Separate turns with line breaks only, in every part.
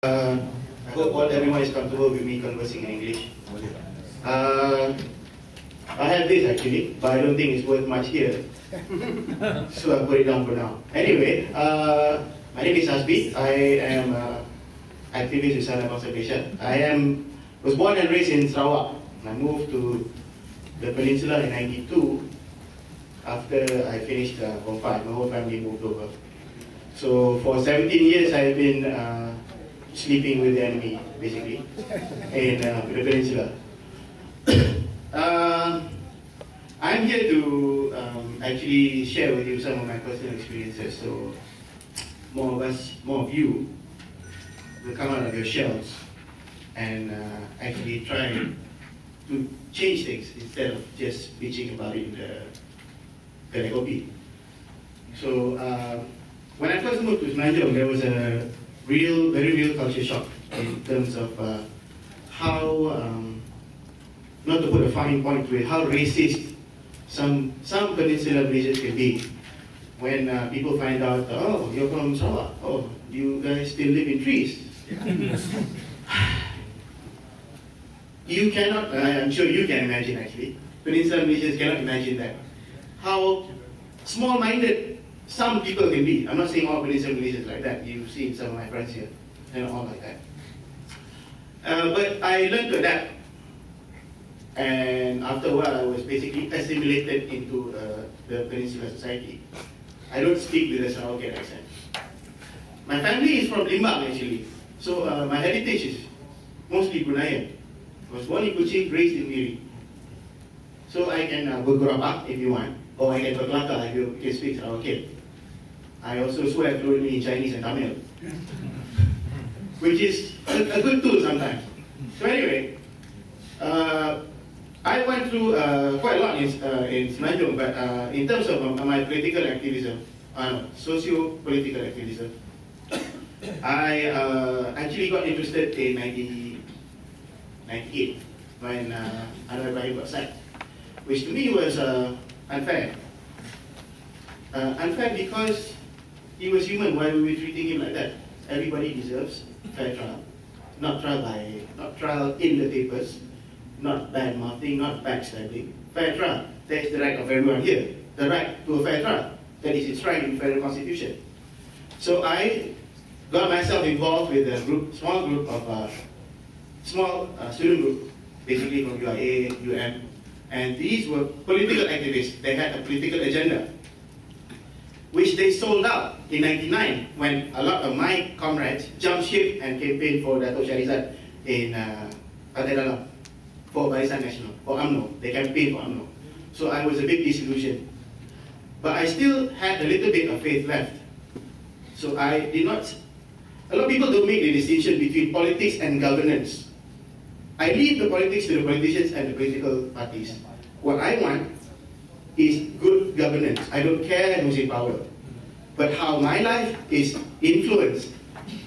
I hope everyone is comfortable with me conversing in English. I have this actually, but I don't think it's worth much here. So I'll put it down for now. Anyway, my name is Hasbi. I am activist in Suara. I was born and raised in Sarawak. I moved to the peninsula in '92 after I finished Form 5. My whole family moved over. So for 17 years I've been sleeping with the enemy, basically, in the peninsula. I'm here to actually share with you some of my personal experiences, so more of you will come out of your shells and actually try to change things instead of just bitching about it in the kopi. So when I first moved to Semenanjung, there was a very real culture shock in terms of how, not to put a fine point to it, how racist some Peninsula Malaysians can be when people find out, oh, you're from Sabah, oh, you guys still live in trees. You cannot, I'm sure you can imagine actually, Peninsula Malaysians cannot imagine that. How small-minded some people can be. I'm not saying all Peninsula Malaysians like that. You've seen some of my friends here. They're not all like that. But I learned to adapt. And after a while, I was basically assimilated into the Peninsula society. I don't speak with a Sarawak accent. My family is from Limbang actually. So my heritage is mostly Brunayan. I was born in Kuching, raised in Miri. So I can bergerapak if you want, or I can berkelakar if you can speak Sarawak. I also swear fluently in Chinese and Tamil, which is a good tool sometimes. So anyway, I went through quite a lot in Semenanjung, but in terms of my political activism, socio-political activism, I actually got interested in 1998 when Anwar Ibrahim got sacked, which to me was unfair. Unfair because he was human. Why were we treating him like that? Everybody deserves fair trial. Not trial in the papers, not bad mouthing, not backstabbing. Fair trial. That is the right of everyone here. The right to a fair trial. That is enshrined in the Federal Constitution. So I got myself involved with a small student group, basically from UIA, UM, and these were political activists. They had a political agenda, which they sold out in '99 when a lot of my comrades jumped ship and campaigned for Dato' Shahrizad in Pantai Dalam, for Barisan Nasional, for UMNO. They campaigned for UMNO. So I was a bit disillusioned. But I still had a little bit of faith left. So I did not, a lot of people don't make the distinction between politics and governance. I leave the politics to the politicians and the political parties. What I want is good governance. I don't care who's in power. But how my life is influenced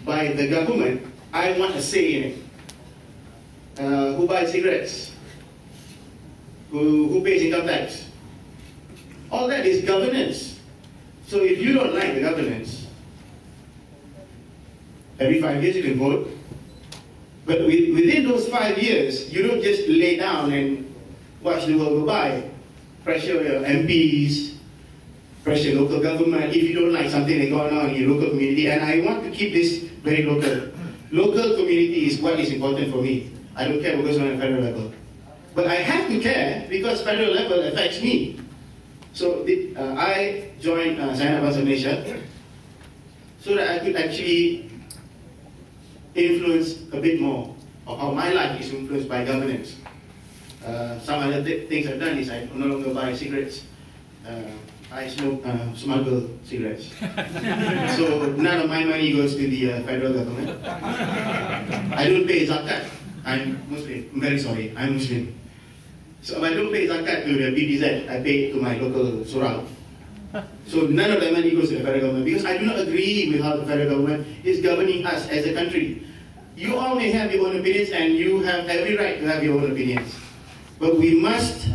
by the government, I want a say in it. Who buys cigarettes? Who pays income tax? All that is governance. So if you don't like the governance, every 5 years you can vote. But within those 5 years, you don't just lay down and watch the world go by. Pressure your MPs, pressure local government, if you don't like something that's going on in your local community. And I want to keep this very local. Local community is what is important for me. I don't care what goes on at federal level. But I have to care because federal level affects me. So I joined SABM so that I could actually influence a bit more of how my life is influenced by governance. Some other things I've done is I no longer buy cigarettes. I smuggle cigarettes. So none of my money goes to the federal government. I don't pay zakat. I'm Muslim. I'm very sorry. I'm Muslim. So I don't pay zakat to the BPZ. I pay to my local surau. So none of the money goes to the federal government because I do not agree with how the federal government is governing us as a country. You all may have your own opinions and you have every right to have your own opinions. But we must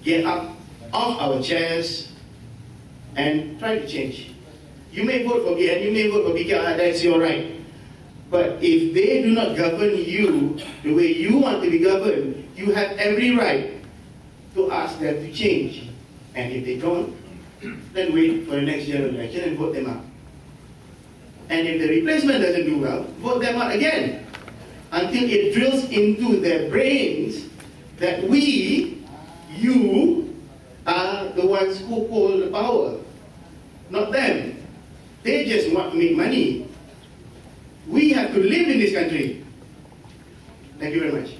get up off our chairs and try to change. You may vote for me and you may vote for BKR, that's your right. But if they do not govern you the way you want to be governed, you have every right to ask them to change. And if they don't, then wait for the next general election and vote them out. And if the replacement doesn't do well, vote them out again, until it drills into their brains that you are the ones who hold the power, not them. They just want to make money. We have to live in this country. Thank you very much.